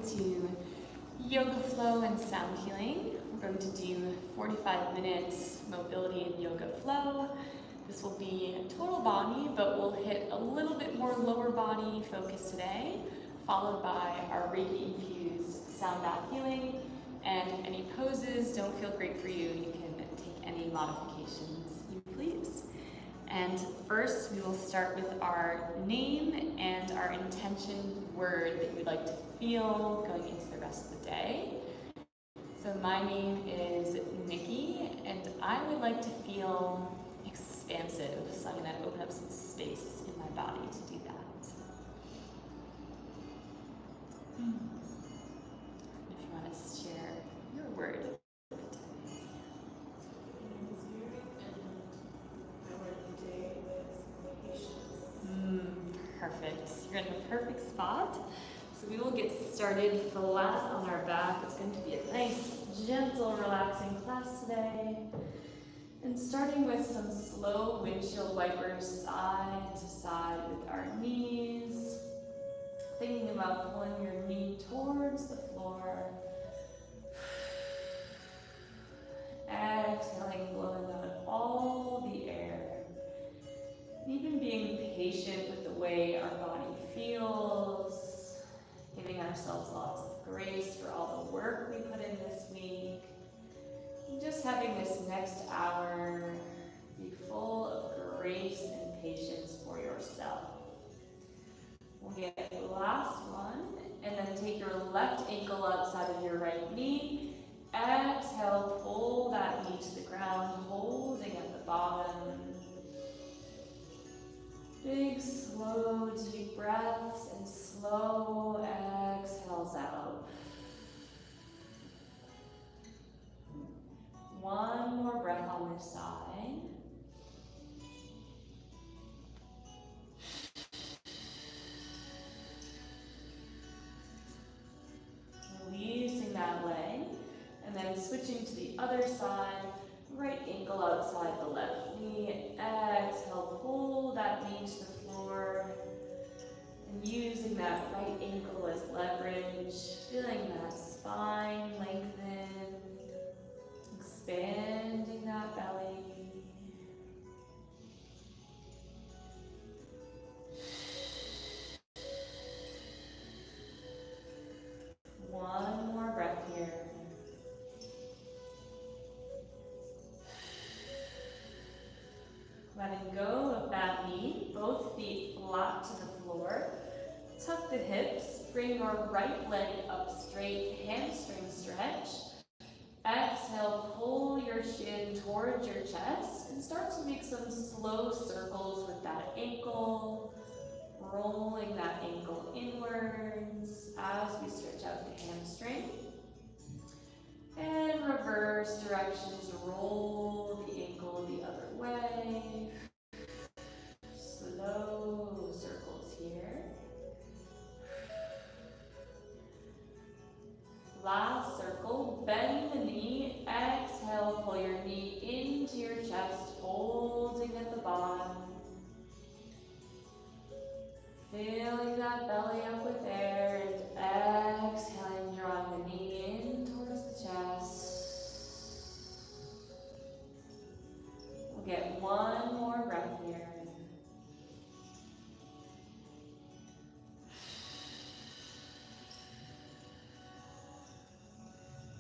to yoga flow and sound healing. We're going to do 45 minutes mobility and yoga flow. This will be total body, but we'll hit a little bit more lower body focus today, followed by our Reiki infused sound bath healing. And if any poses don't feel great for you, you can take any modifications you please. And first, we will start with our name and our intention word that you'd like to feel going into the rest of the day. So my name is Nikki, and I would like to feel expansive, so I'm going to open up some space in my body to do that. If you want to share your word. Perfect. You're in the perfect spot. So we will get started flat on our back. It's going to be a nice, gentle, relaxing class today. And starting with some slow windshield wipers side to side with our knees. Thinking about pulling your knee towards the floor. Exhaling, blowing out all the air. Even being patient with the way our body feels, giving ourselves lots of grace for all the work we put in this week, and just having this next hour be full of grace and patience for yourself. We'll get the last one, and then take your left ankle outside of your right knee. Exhale, pull that knee to the ground, holding at the bottom. Big, slow, deep breaths and slow exhales out. One more breath on this side. Releasing that leg, and then switching to the other side. Right ankle outside the left knee. Exhale, pull that knee to the floor. And using that right ankle as leverage, feeling that spine lengthen, expanding that belly. One more breath here. Letting go of that knee, both feet flat to the floor. Tuck the hips, bring your right leg up straight, hamstring stretch. Exhale, pull your shin towards your chest and start to make some slow circles with that ankle, rolling that ankle inwards as we stretch out the hamstring. And reverse directions, roll the ankle the other way. Slow circles here. Last circle, bend the knee, exhale, pull your knee into your chest, holding at the bottom. Filling that belly up with air and exhaling, drawing the knee in towards the chest. We'll get one more breath here.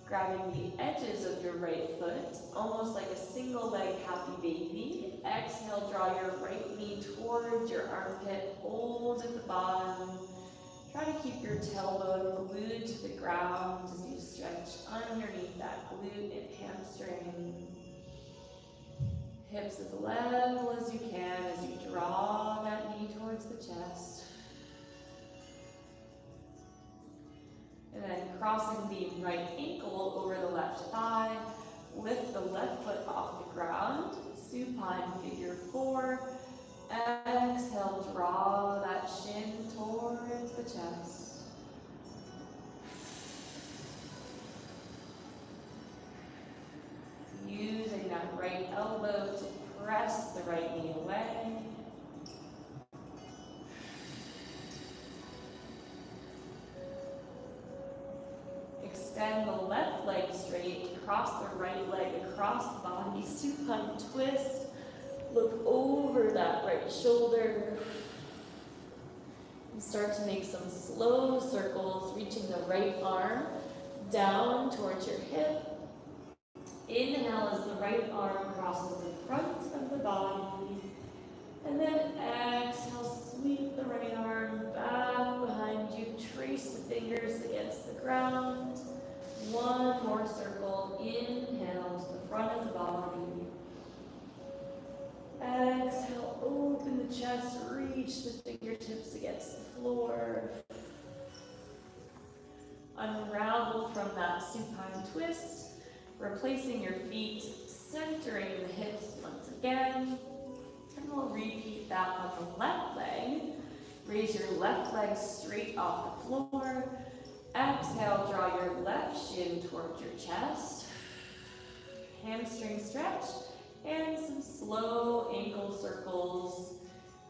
Grabbing the edges of your right foot, almost like a single leg happy baby. Exhale, draw your right knee towards your armpit, hold at the bottom. Try to keep your tailbone glued to the ground as you stretch underneath that glute and hamstring. Hips as level as you can as you draw that knee towards the chest. And then crossing the right ankle over the left thigh, lift the left foot off the ground, supine figure 4. Exhale, draw that shin towards the chest. Using that right elbow to press the right knee away. cross the right leg across the body, supine twist. Look over that right shoulder. And start to make some slow circles, reaching the right arm down towards your hip. Inhale as the right arm crosses the front of the body. And then exhale, sweep the right arm back behind you. Trace the fingers against the ground. One more circle. Inhale to the front of the body. Exhale, open the chest, reach the fingertips against the floor. Unravel from that supine twist, replacing your feet, centering the hips once again. And we'll repeat that on the left leg. Raise your left leg straight off the floor. Exhale, draw your left shin towards your chest. Hamstring stretch. And some slow ankle circles,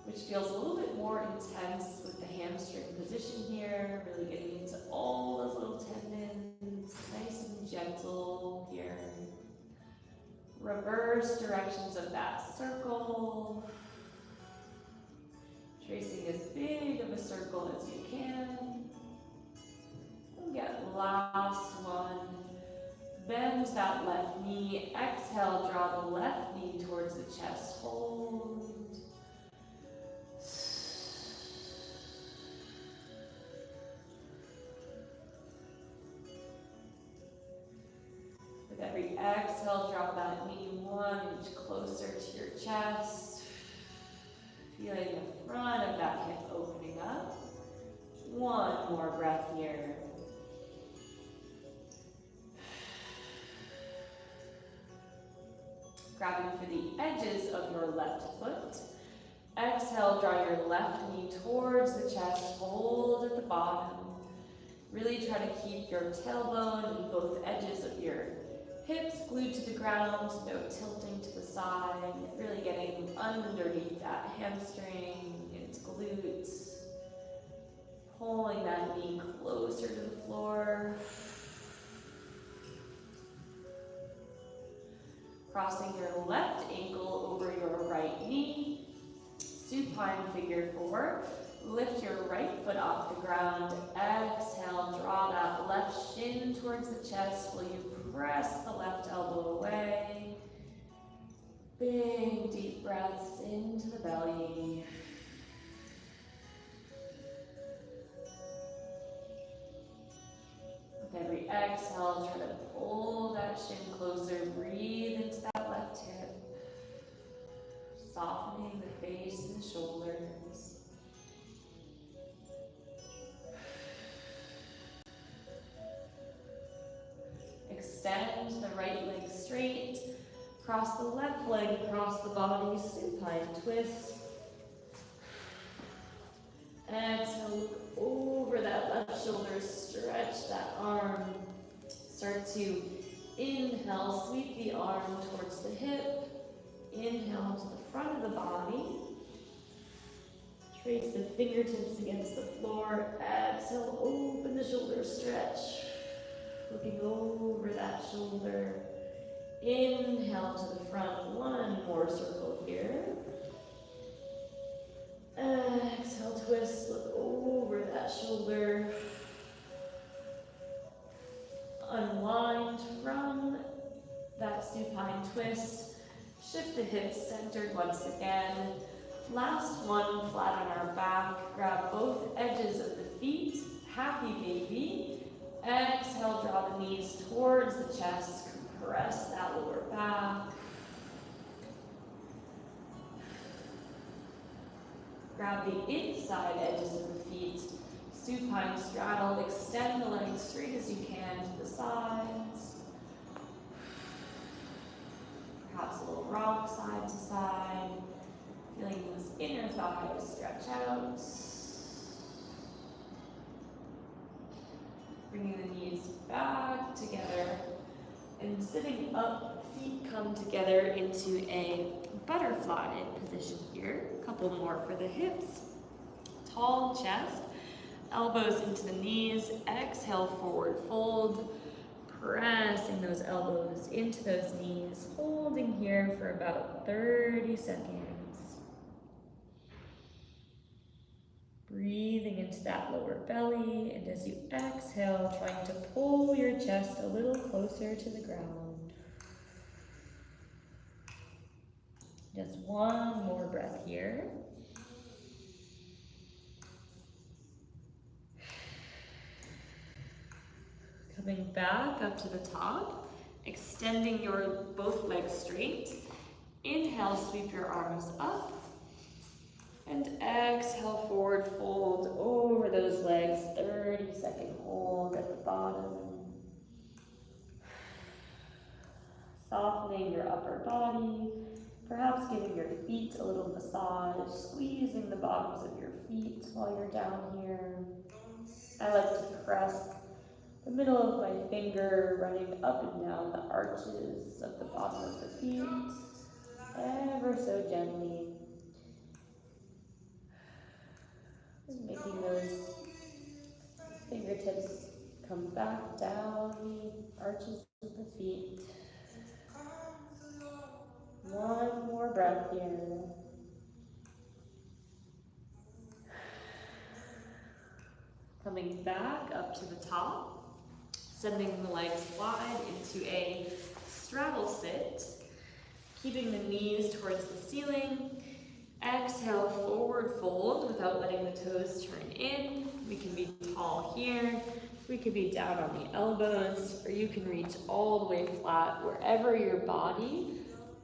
which feels a little bit more intense with the hamstring position here, really getting into all those little tendons, nice and gentle here. Reverse directions of that circle, tracing as big of a circle as you can. And get last one. Bend that left knee. Exhale, draw the left knee towards the chest. Hold. With every exhale, draw that knee 1 inch closer to your chest. Feeling the front of that hip opening up. One more breath here. Grabbing for the edges of your left foot. Exhale, draw your left knee towards the chest. Hold at the bottom. Really try to keep your tailbone and both edges of your hips glued to the ground. No tilting to the side. Really getting underneath that hamstring and its glutes. Pulling that knee closer to the floor. Crossing your left ankle over your right knee. Supine figure 4. Lift your right foot off the ground. Exhale, draw that left shin towards the chest while you press the left elbow away. Big deep breaths into the belly. With every exhale, try to pull that shin closer. Breathe into that left hip. Softening the face and the shoulders. Extend the right leg straight. Cross the left leg across the body. Supine twist. Exhale, look over that left shoulder. Stretch that arm. Start to inhale. Sweep the arm towards the hip. Inhale to the front of the body. Trace the fingertips against the floor. Exhale, open the shoulder, stretch. Looking over that shoulder. Inhale to the front. One more circle here. Exhale, twist. Look over that shoulder. Unwind from that supine twist. Shift the hips centered once again. Last one, flat on our back. Grab both edges of the feet. Happy baby. Exhale, draw the knees towards the chest. Compress that lower back. Grab the inside edges of the feet. Supine straddle. Extend the legs straight as you can to the sides. Perhaps a little rock side to side. Feeling those inner thighs stretch out. Bringing the knees back together. And sitting up, feet come together into a butterfly position here. A couple more for the hips. Tall chest. Elbows into the knees. Exhale, forward fold. pressing those elbows into those knees, holding here for about 30 seconds. Breathing into that lower belly, and as you exhale, trying to pull your chest a little closer to the ground. Just one more breath here. Coming back up to the top, extending your both legs straight. Inhale, sweep your arms up. And exhale, forward fold over those legs, 30-second hold at the bottom. Softening your upper body, perhaps giving your feet a little massage, squeezing the bottoms of your feet while you're down here. I like to press the middle of my finger running up and down the arches of the bottom of the feet, ever so gently. And making those fingertips come back down the arches of the feet. One more breath here. Coming back up to the top, sending the legs wide into a straddle sit, keeping the knees towards the ceiling. Exhale, forward fold without letting the toes turn in. We can be tall here. We could be down on the elbows, or you can reach all the way flat wherever your body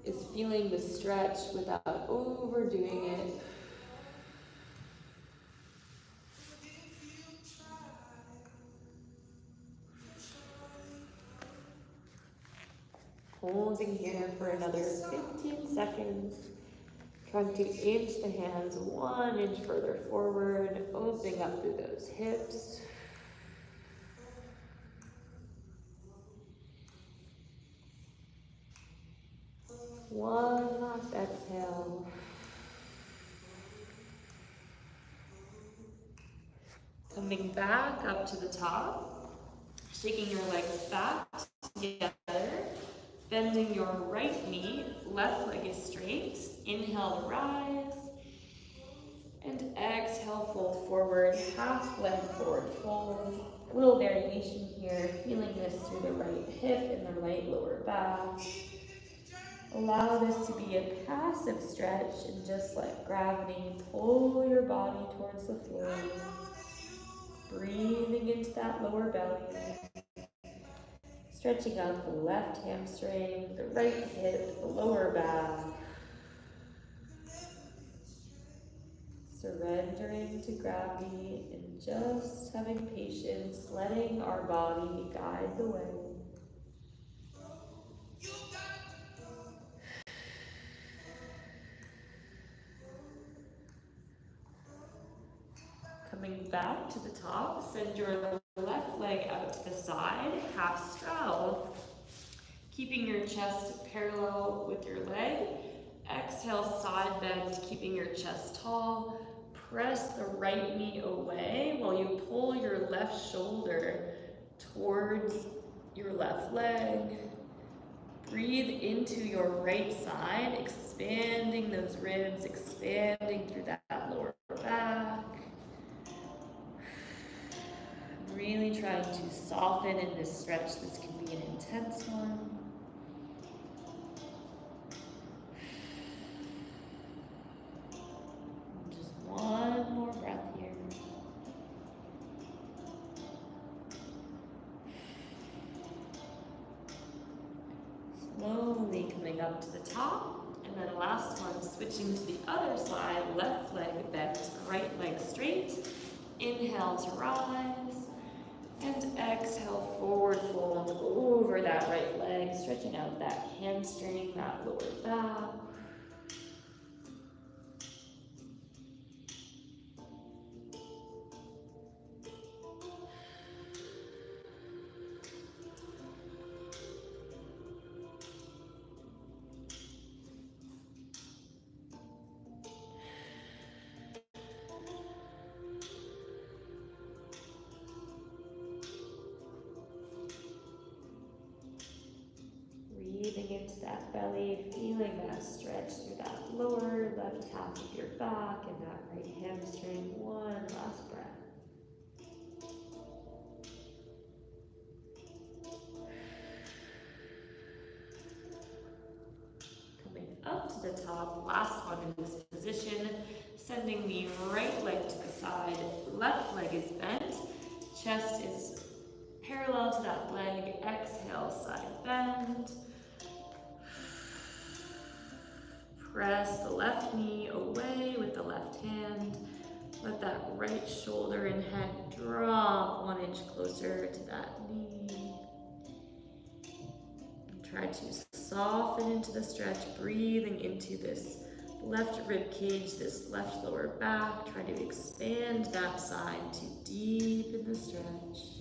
is feeling the stretch without overdoing it. Holding here for another 15 seconds. Trying to inch the hands 1 inch further forward, opening up through those hips. One last exhale. Coming back up to the top, shaking your legs back together, bending your right knee, left leg is straight. Inhale to rise, and exhale, fold forward, half leg forward fold. A little variation here, feeling this through the right hip and the right lower back. Allow this to be a passive stretch and just let gravity pull your body towards the floor. Breathing into that lower belly. Stretching out the left hamstring, the right hip, the lower back. Surrendering to gravity and just having patience, letting our body guide the way. Coming back to the top, send your left leg out to the side, half straddle. Keeping your chest parallel with your leg. Exhale, side bend, keeping your chest tall. Press the right knee away while you pull your left shoulder towards your left leg. Breathe into your right side, expanding those ribs, expanding through that lower back. Really trying to soften in this stretch. This can be an intense one. Just one more breath here. Slowly coming up to the top, and then last one, switching to the other side, left leg bent, right leg straight. Inhale to rise, and exhale, forward fold over that right leg, stretching out that hamstring, that lower back. that belly, feeling that stretch through that lower left half of your back and that right hamstring. One last breath. Coming up to the top, last one in this position, sending the right leg to the side, left leg is bent, chest is parallel to that leg, exhale, side bend. Press the left knee away with the left hand. Let that right shoulder and head drop 1 inch closer to that knee. And try to soften into the stretch, breathing into this left rib cage, this left lower back. Try to expand that side to deepen the stretch.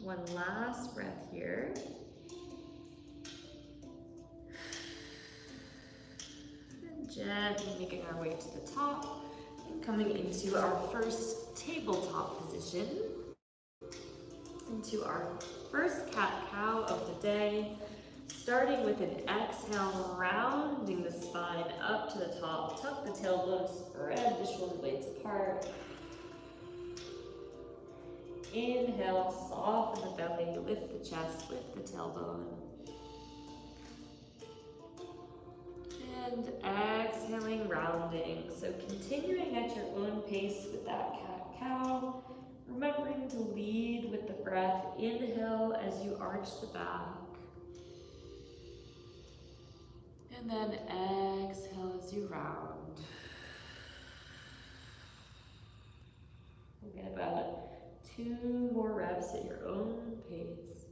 One last breath here. And gently making our way to the top and coming into our first tabletop position. Into our first cat-cow of the day. Starting with an exhale, rounding the spine up to the top. Tuck the tailbone, spread the shoulder blades apart. Inhale, soften the belly, lift the chest, lift the tailbone. And exhaling, rounding. So continuing at your own pace with that cat-cow. Remembering to lead with the breath. Inhale as you arch the back. And then exhale as you round. We'll get about 2 more reps at your own pace.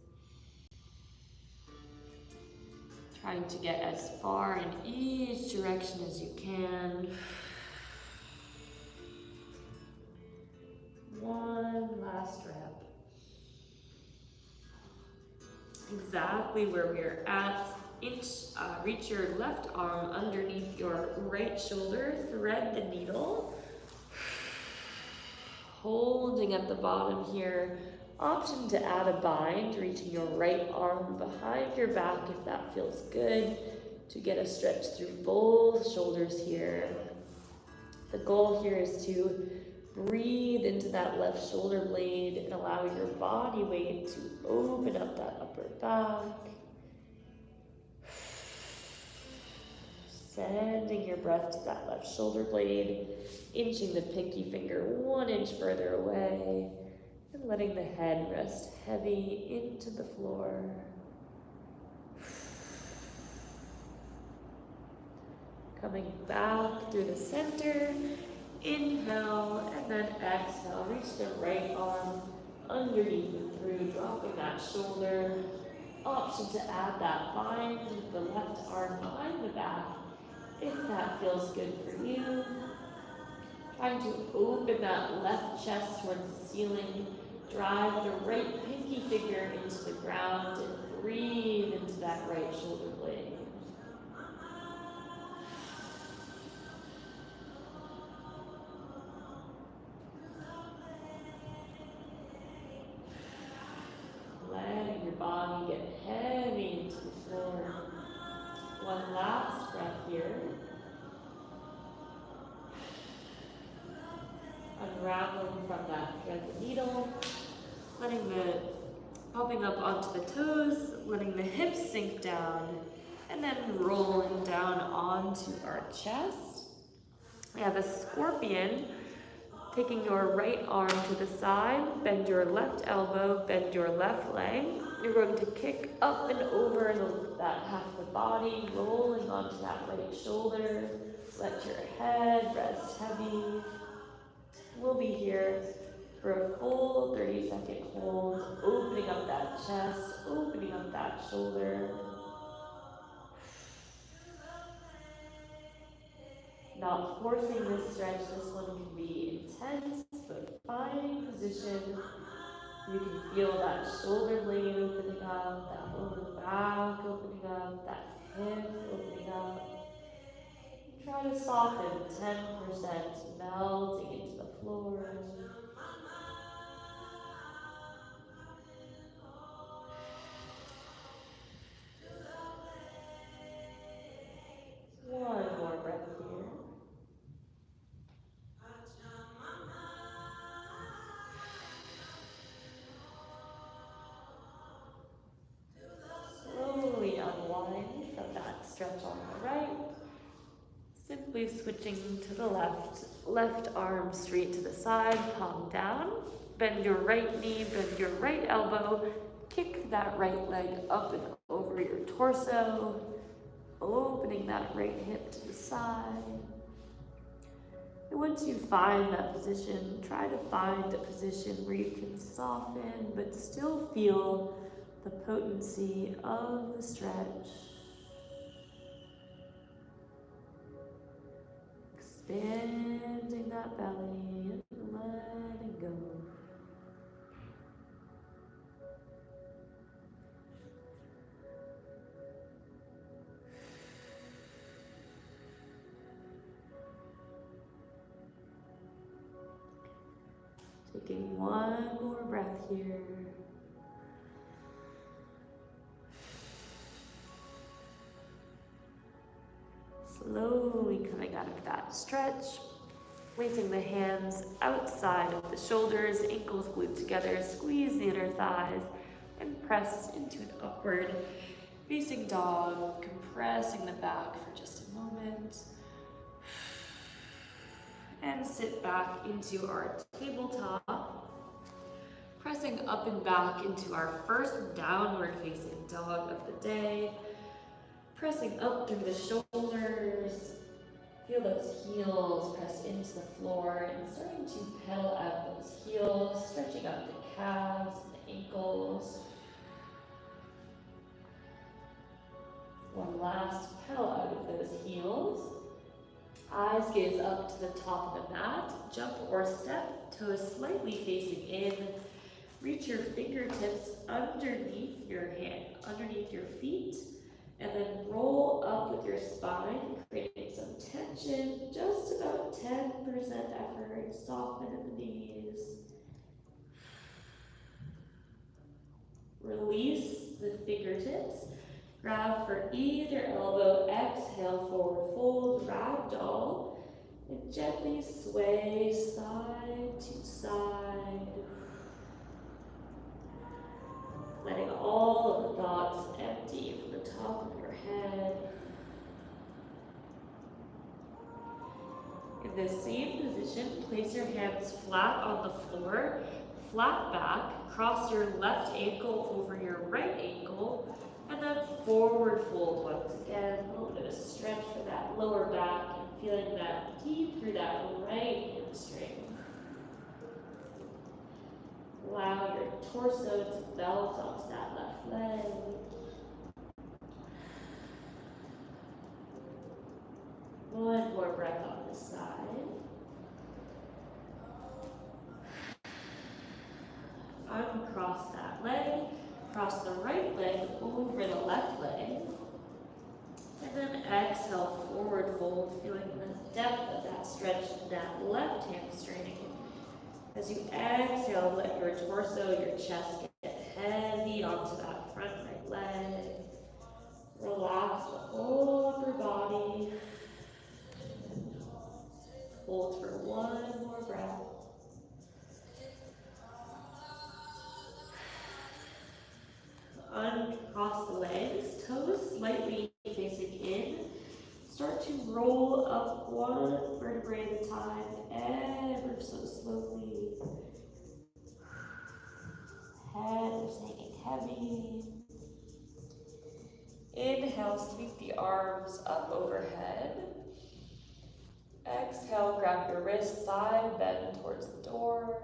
Trying to get as far in each direction as you can. One last rep. Exactly where we are at. Reach your left arm underneath your right shoulder. Thread the needle. Holding at the bottom here. Option to add a bind, reaching your right arm behind your back if that feels good, to get a stretch through both shoulders here. The goal here is to breathe into that left shoulder blade and allow your body weight to open up that upper back. Sending your breath to that left shoulder blade, inching the pinky finger 1 inch further away, and letting the head rest heavy into the floor. Coming back through the center, inhale, and then exhale. Reach the right arm underneath and through, dropping that shoulder. Option to add that bind with the left arm behind the back, if that feels good for you. Trying to open that left chest towards the ceiling. Drive the right pinky finger into the ground and breathe into that right shoulder blade. Letting your body get heavy into the floor. One last breath here. Unraveling from that thread the needle, letting the popping up onto the toes, letting the hips sink down, and then rolling down onto our chest. We have a scorpion. Taking your right arm to the side, bend your left elbow, bend your left leg. You're going to kick up and over that half of the body, rolling onto that right shoulder. Let your head rest heavy. We'll be here for a full 30-second hold, opening up that chest, opening up that shoulder. Not forcing this stretch, this one can be intense, but finding position. You can feel that shoulder blade opening up, that lower back opening up, that hip opening up. Try Try to soften 10%, melting into the floor. One more breath here. Slowly unwind from that stretch on the right. Simply switching to the left. Left arm straight to the side, palm down. Bend your right knee, bend your right elbow. Kick that right leg up and over your torso. Opening that right hip to the side. And once you find that position, try to find a position where you can soften but still feel the potency of the stretch. Expanding that belly and letting go. Taking one more breath here. Slowly coming out of that stretch, placing the hands outside of the shoulders, ankles glued together, squeeze the inner thighs, and press into an upward facing dog, compressing the back for just a moment. And sit back into our tabletop, pressing up and back into our first downward facing dog of the day. Pressing up through the shoulders, feel those heels press into the floor and starting to pedal out those heels, stretching out the calves and the ankles. One last pedal out of those heels. Eyes gaze up to the top of the mat, jump or step, toes slightly facing in. Reach your fingertips underneath your feet. And then roll up with your spine, creating some tension, just about 10% effort, soften in the knees. Release the fingertips, grab for either elbow, exhale, forward fold, ragdoll, and gently sway side to side. Letting all of the thoughts empty from the top of your head. In this same position, place your hands flat on the floor, flat back, cross your left ankle over your right ankle, and then forward fold once again. A little bit of stretch for that lower back and feeling that deep through that right hamstring. Allow your torso to belt onto that left leg. One more breath on this side. Uncross that leg. Cross the right leg over the left leg. And then exhale, forward fold, feeling the depth of that stretch in that left hamstring. As you exhale, let your torso, your chest get heavy onto that front right leg. Relax the whole upper body. Hold for one more breath. Uncross the legs, toes slightly facing in. Start to roll up one vertebrae at a time, ever so slowly. Head is hanging heavy. Inhale, sweep the arms up overhead. Exhale, grab your wrist side, bend towards the door.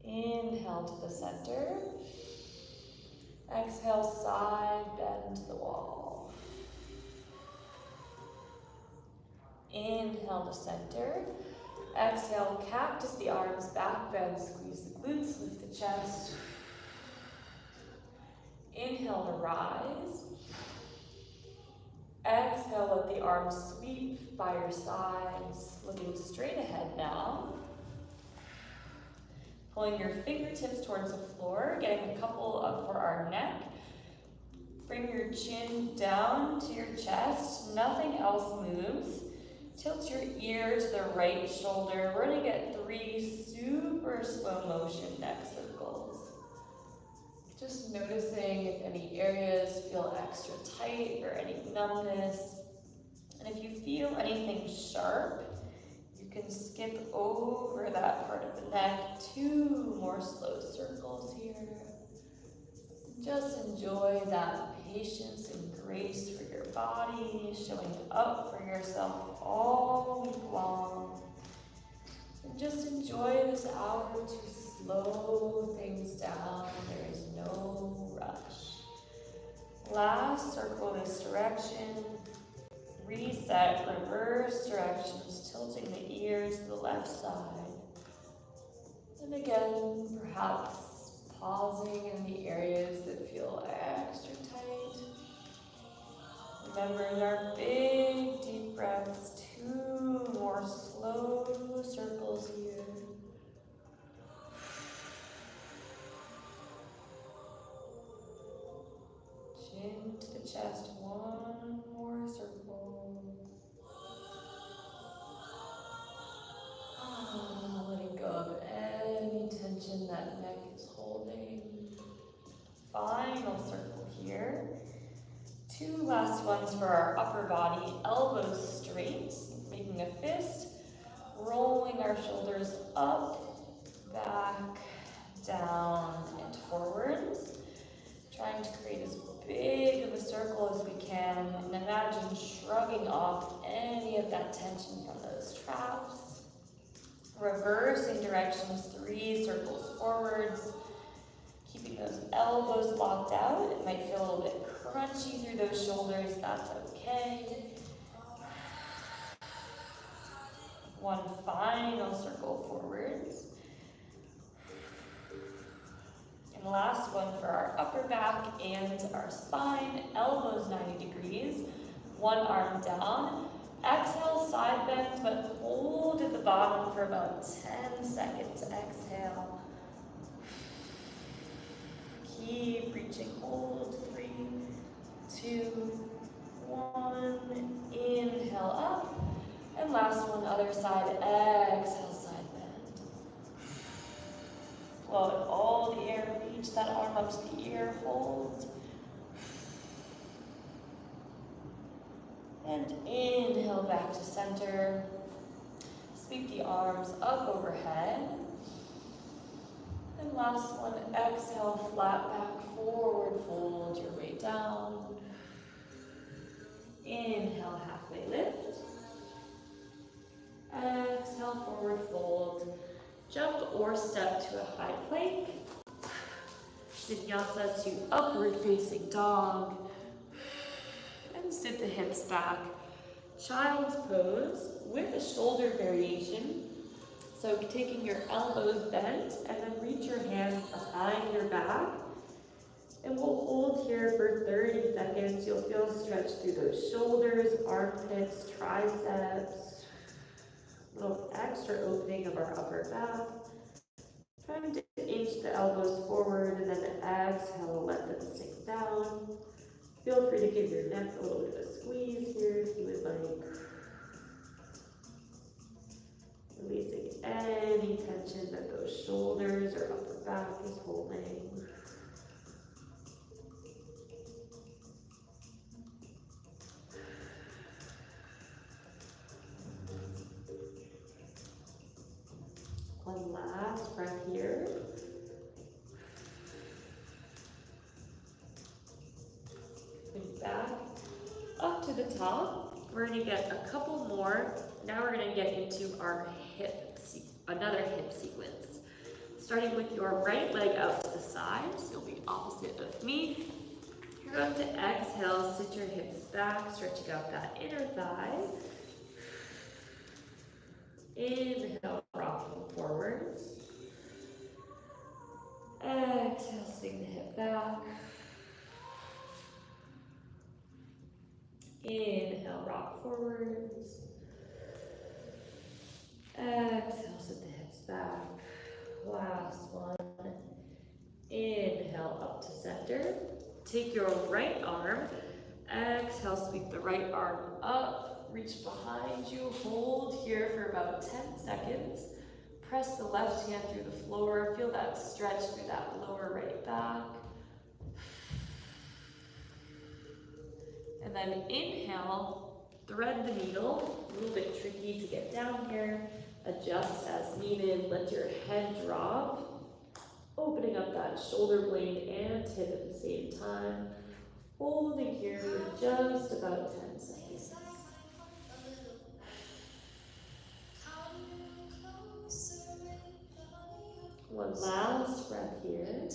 Inhale to the center. Exhale, side bend to the wall. Inhale to center. Exhale, cactus the arms, back bend, squeeze the glutes, lift the chest. Inhale to rise. arms sweep by your sides, looking straight ahead now. Pulling your fingertips towards the floor, getting a couple up for our neck. Bring your chin down to your chest, nothing else moves. Tilt your ear to the right shoulder. We're gonna get 3 super slow motion neck circles. Just noticing if any areas feel extra tight or any numbness. And if you feel anything sharp, you can skip over that part of the neck. 2 more slow circles here. Just enjoy that patience and grace for your body, showing up for yourself all week long. And just enjoy this hour to slow things down. There is no rush. Last circle this direction. Reset, reverse directions, tilting the ears to the left side. And again, perhaps pausing in the areas that feel extra tight. Remembering our big deep breaths, 2 more slow circles here. Chin to the chest, 1 more circle. Letting go of any tension that neck is holding. Final circle here. 2 last ones for our upper body. Elbows straight, making a fist. Rolling our shoulders up, back, down, and forwards. Trying to create as big of a circle as we can. And imagine shrugging off any of that tension from those traps. Reversing directions, 3 circles forwards. Keeping those elbows locked out. It might feel a little bit crunchy through those shoulders, that's okay. 1 final circle forwards. And last one for our upper back and our spine, elbows 90 degrees. 1 arm down. Exhale, side bend, but hold at the bottom for about 10 seconds. Exhale. Keep reaching, hold. 3, 2, 1. Inhale up. And last one, other side. Exhale, side bend. Blow out all the air. Reach that arm up to the ear. Hold. And inhale back to center. Sweep the arms up overhead. And last one, exhale, flat back, forward fold your way down. Inhale, halfway lift. Exhale, forward fold. Jump or step to a high plank. Vinyasa to upward facing dog. And sit the hips back. Child's pose with a shoulder variation. So taking your elbows bent and then reach your hands behind your back. And we'll hold here for 30 seconds. You'll feel stretch through those shoulders, armpits, triceps. A little extra opening of our upper back. Trying to inch the elbows forward and then exhale, let them sink down. Feel free to give your neck a little bit of a squeeze here if you would like. Releasing any tension that those shoulders or upper back is holding. One last breath here. Back up to the top. We're going to get a couple more. Now we're going to get into our another hip sequence. Starting with your right leg out to the side, so you'll be opposite of me. You're going to exhale, sit your hips back, stretching out that inner thigh. Inhale, rocking forwards. Exhale, swing the hip back. Inhale, rock forwards. Exhale, sit the hips back. Last one. Inhale, up to center. Take your right arm. Exhale, sweep the right arm up. Reach behind you. Hold here for about 10 seconds. Press the left hand through the floor. Feel that stretch through that lower right back. And then inhale, thread the needle. A little bit tricky to get down here. Adjust as needed. Let your head drop. Opening up that shoulder blade and hip at the same time. Holding here for just about 10 seconds. One last breath here.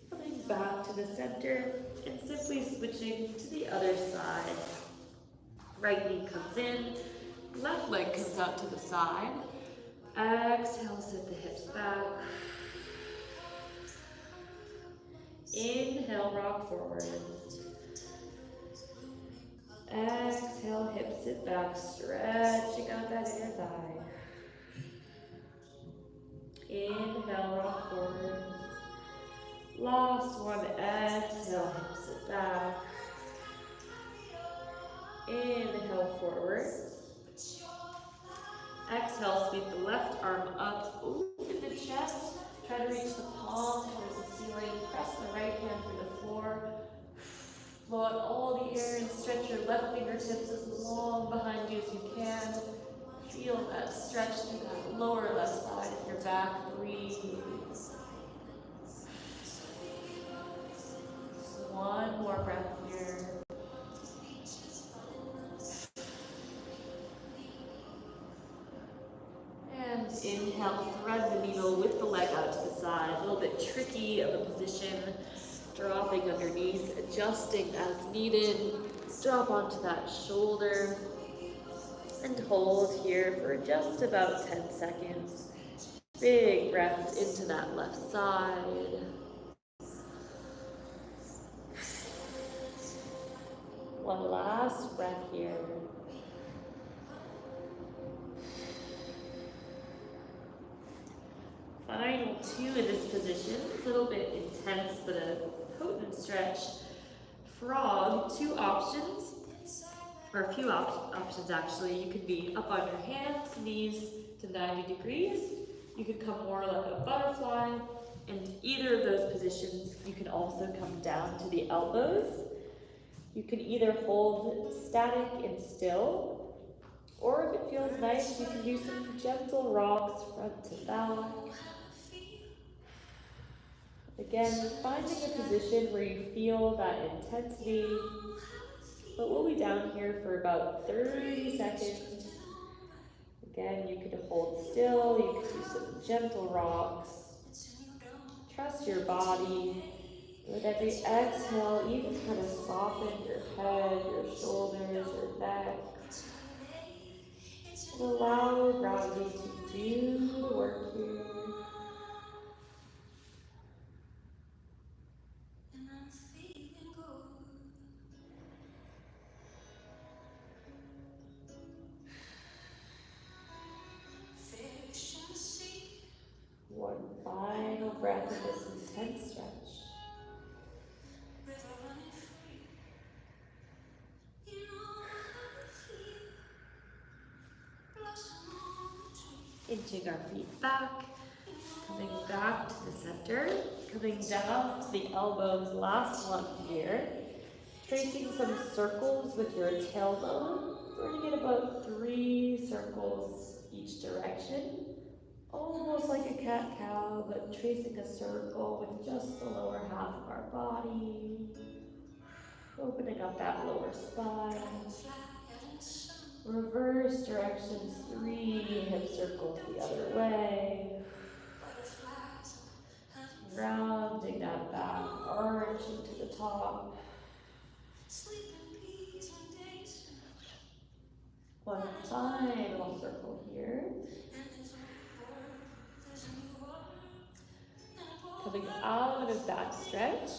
Coming back to the center and simply switching to the other side. Right knee comes in, left leg comes out to the side. Exhale, sit the hips back. Inhale, rock forward. Exhale, hips sit back, stretching out that inner thigh. Inhale, rock forward. Last one, exhale, hips sit back. Inhale, forward. Exhale, sweep the left arm up, open the chest. Try to reach the palm towards the ceiling. Press the right hand through the floor. Blow out all the air and stretch your left fingertips as long behind you as you can. Feel that stretch through that lower left side of your back. Breathe. One more breath here. And inhale, thread the needle with the leg out to the side. A little bit tricky of a position. Dropping underneath, adjusting as needed. Drop onto that shoulder. And hold here for just about 10 seconds. Big breath into that left side. One last breath here. Final two in this position, a little bit intense but a potent stretch. Frog, two options, or a few options actually. You could be up on your hands, knees to 90 degrees. You could come more like a butterfly. And either of those positions, you can also come down to the elbows. You can either hold static and still, or if it feels nice, you can do some gentle rocks front to back. Again, finding a position where you feel that intensity, but we'll be down here for about 30 seconds. Again, you could hold still, you could do some gentle rocks. Trust your body. With every exhale, even kind of soften your head, your shoulders, your neck. And allow gravity to do the work here. One final breath of this intense stretch. Inching our feet back, coming back to the center, coming down to the elbows, last one here. Tracing some circles with your tailbone. We're going to get about 3 circles each direction. Almost like a cat-cow, but tracing a circle with just the lower half of our body. Opening up that lower spine. Reverse directions, 3 hip circles the other way. Rounding that back, arching to the top. One final circle here. Coming out of that stretch.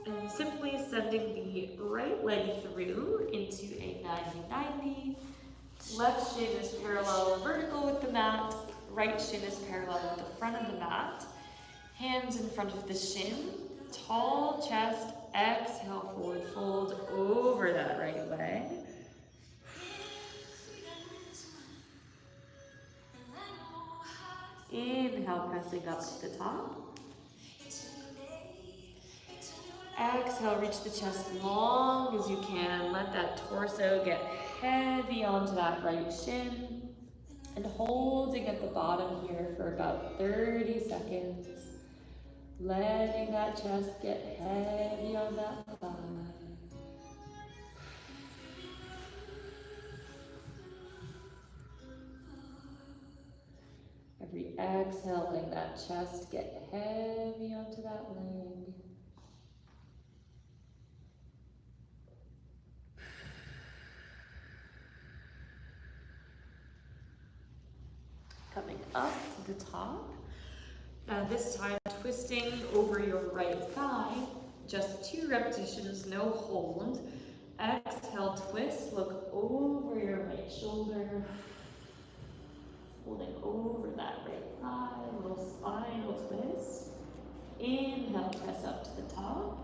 And simply sending the right leg through into a 90-90. Left shin is parallel vertical with the mat. Right shin is parallel with the front of the mat. Hands in front of the shin. Tall chest. Exhale, forward fold over that right leg. Inhale, pressing up to the top. Exhale, reach the chest long as you can. Let that torso get heavy onto that right shin. And holding at the bottom here for about 30 seconds. Letting that chest get heavy on that thigh. Every exhale, letting that chest get heavy onto that leg. Coming up to the top. Now this time twisting over your right thigh. Just 2 repetitions, no hold. Exhale, twist, look over your right shoulder. Holding over that right thigh, little spinal twist. Inhale, press up to the top.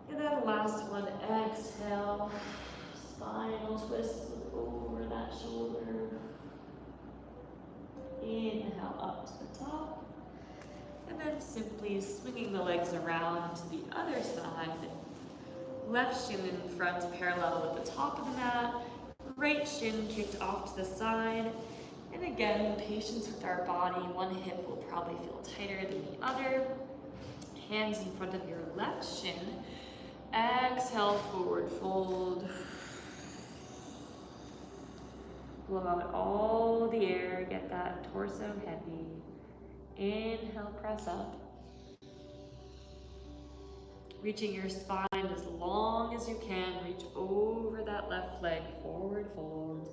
And then last one, exhale, spinal twist, look over that shoulder. Inhale, up to the top. And then simply swinging the legs around to the other side. Left shin in front, parallel with the top of the mat. Right shin kicked off to the side. And again, patience with our body. One hip will probably feel tighter than the other. Hands in front of your left shin. Exhale, forward fold. Blow out all the air, get that torso heavy. Inhale, press up. Reaching your spine as long as you can. Reach over that left leg, forward fold.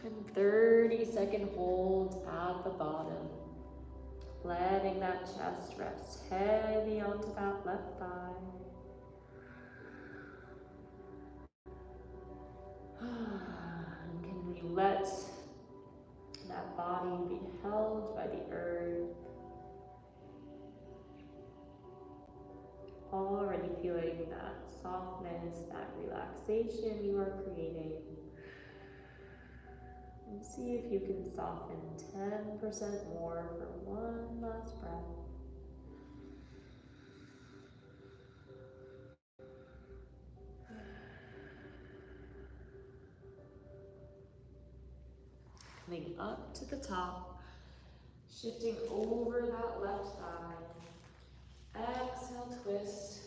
And 30-second hold at the bottom. Letting that chest rest heavy onto that left thigh. And can we let that body be held by the earth? Already feeling that softness, that relaxation you are creating. And see if you can soften 10% more for one last breath. Coming up to the top, shifting over that left thigh. Exhale, twist,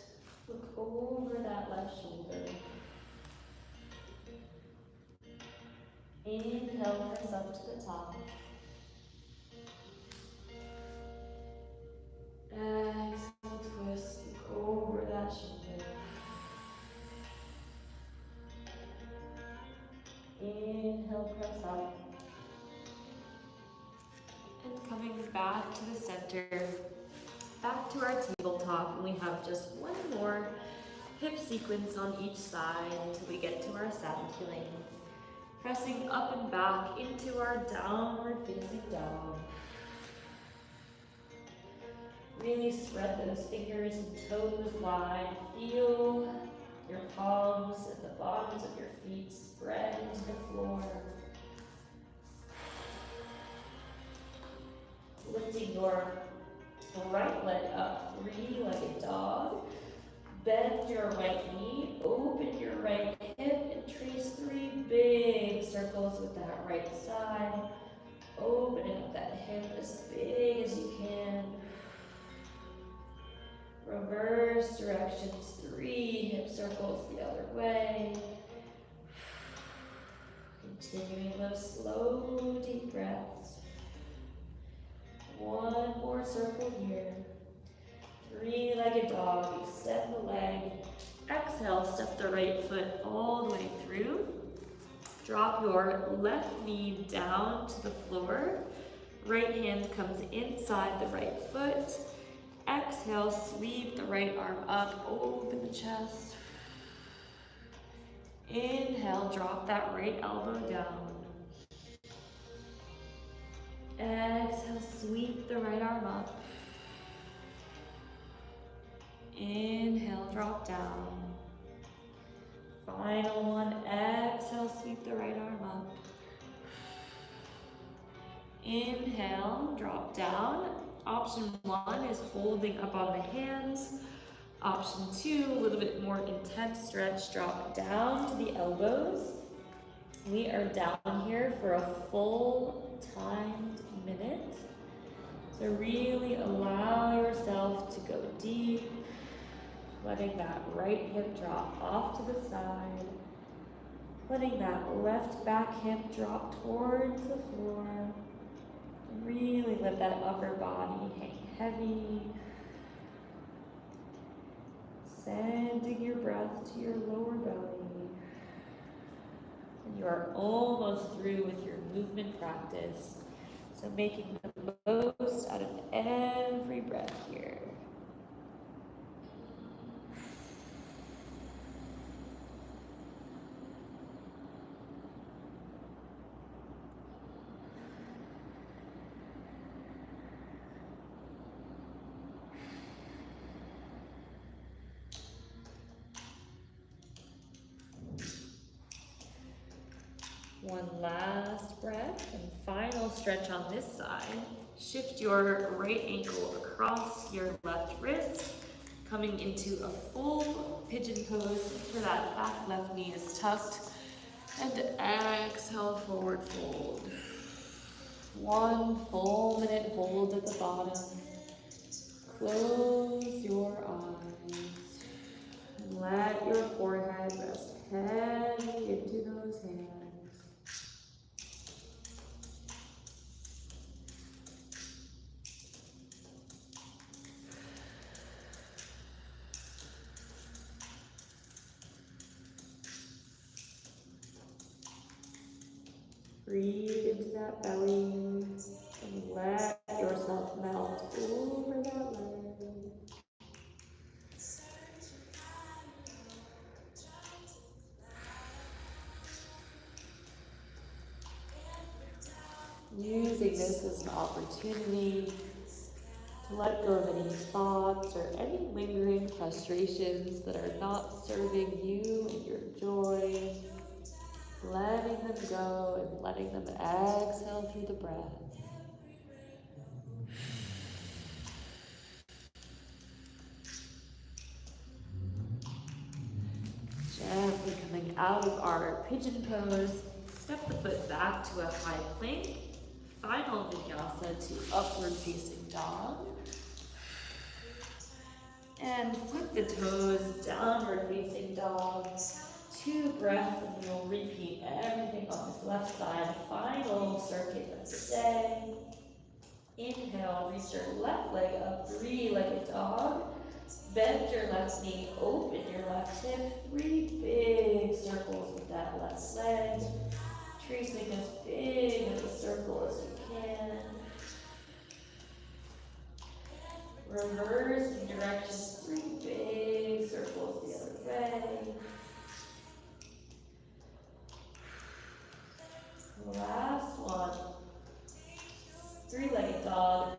look over that left shoulder. Inhale, press up to the top. Exhale, twist, look over that shoulder. Inhale, press up. And coming back to the center, back to our tabletop, and we have just one more hip sequence on each side until we get to our side healing. Pressing up and back into our downward facing dog. Really spread those fingers and toes wide. Feel your palms and the bottoms of your feet spread into the floor. Lifting your right leg up, 3-legged dog. Bend your right knee, open your right hip, and trace 3 big circles with that right side. Opening up that hip as big as you can. Reverse directions, 3 hip circles the other way. Continuing those slow, deep breaths. One more circle here. 3-legged dog, extend the leg. Exhale, step the right foot all the way through. Drop your left knee down to the floor. Right hand comes inside the right foot. Exhale, sweep the right arm up, open the chest. Inhale, drop that right elbow down. Exhale, sweep the right arm up. Inhale, drop down. Final one, exhale, sweep the right arm up. Inhale, drop down. Option one is holding up on the hands. Option two, a little bit more intense stretch, drop down to the elbows. We are down here for a full timed minute. So really allow yourself to go deep, letting that right hip drop off to the side, letting that left back hip drop towards the floor. Really let that upper body hang heavy. Sending your breath to your lower belly. And you are almost through with your movement practice. So making the most out of every breath here. One last breath and final stretch on this side. Shift your right ankle across your left wrist, coming into a full pigeon pose. For that back left knee is tucked. And exhale, forward fold. One full minute hold at the bottom. Close your eyes. Let your forehead rest heavy into those hands. Breathe into that belly and let yourself melt over that leg. Using this as an opportunity to let go of any thoughts or any lingering frustrations that are not serving you and your joy. Letting them go and letting them exhale through the breath. Gently coming out of our pigeon pose, step the foot back to a high plank. Final vinyasa to upward facing dog. And flip the toes, downward facing dog. 2 breaths, and we'll repeat everything on this left side. Final circuit of the day. Inhale, reach your left leg up, 3-legged dog. Bend your left knee, open your left hip. 3 big circles with that left leg. Tracing as big of a circle as you can. Reversing directions, 3 big circles the other way. Last one. 3-legged dog.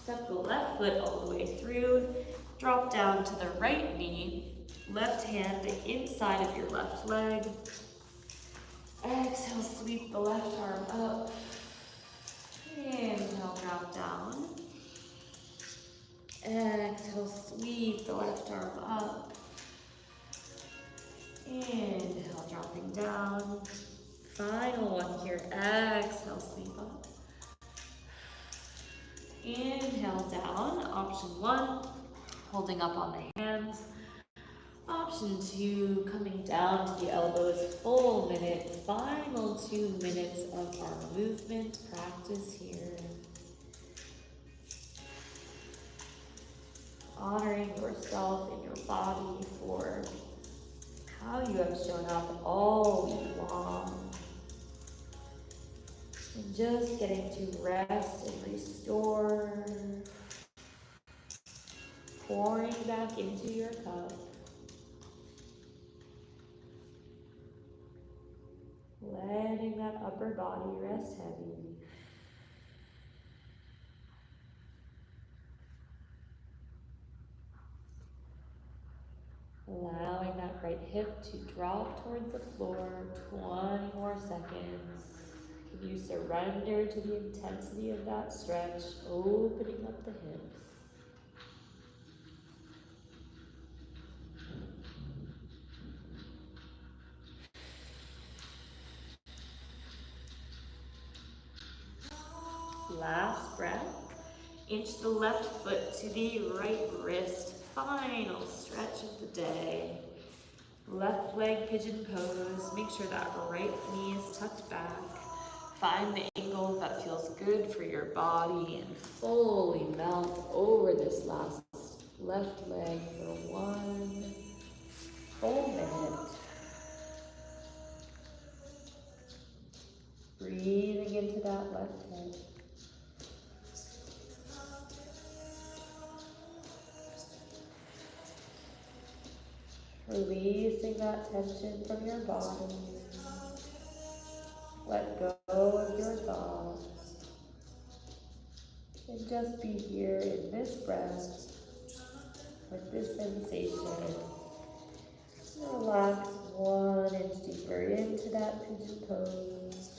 Step the left foot all the way through. Drop down to the right knee. Left hand inside of your left leg. Exhale, sweep the left arm up. Inhale, drop down. Exhale, sweep the left arm up. Inhale, dropping down. Final one here. Exhale, sweep up. Inhale, down. Option 1, holding up on the hands. Option 2, coming down to the elbows. Full minute. Final 2 minutes of our movement practice here. Honoring yourself and your body for how you have shown up all week long. And just getting to rest and restore. pouring back into your cup. Letting that upper body rest heavy. Allowing that right hip to drop towards the floor. 20 more seconds. Can you surrender to the intensity of that stretch, opening up the hips? Last breath. Inch the left foot to the right wrist. Final stretch of the day. Left leg pigeon pose. Make sure that right knee is tucked back. Find the angle that feels good for your body and fully melt over this last left leg for 1 full minute. Breathing into that left hip. Releasing that tension from your body. Let go of your thoughts. And just be here in this breath with this sensation. Relax 1 inch deeper into that pigeon pose.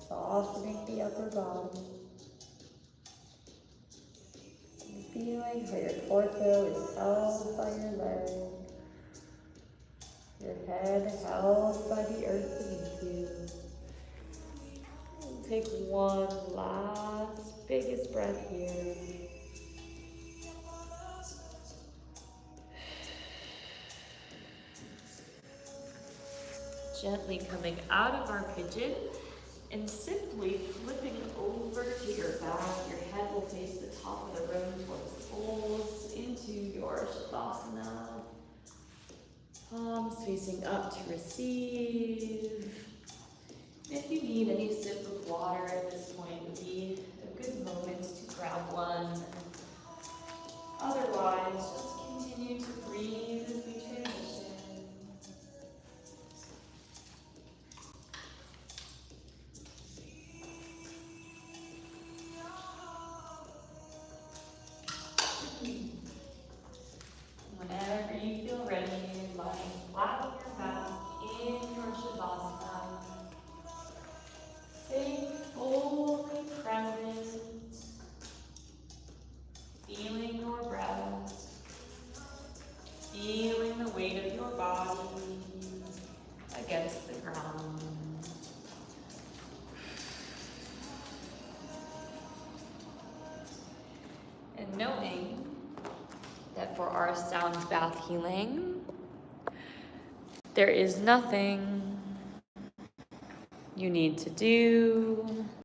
Softening the upper body. And feeling how your torso is held by your leg. Your head held by the earth beneath you. And take 1 last biggest breath here. Gently coming out of our pigeon and simply flipping over to your back. Your head will face the top of the room towards the poles into your Shavasana. Palms facing up to receive. If you need any sip of water at this point, would be a good moment to grab one. Otherwise, just continue to breathe as we transition. Whenever you feel ready, lying flat on your back in your Shavasana. Stay fully present, feeling your breath, feeling the weight of your body against the ground. And knowing that for our sound bath healing, there is nothing you need to do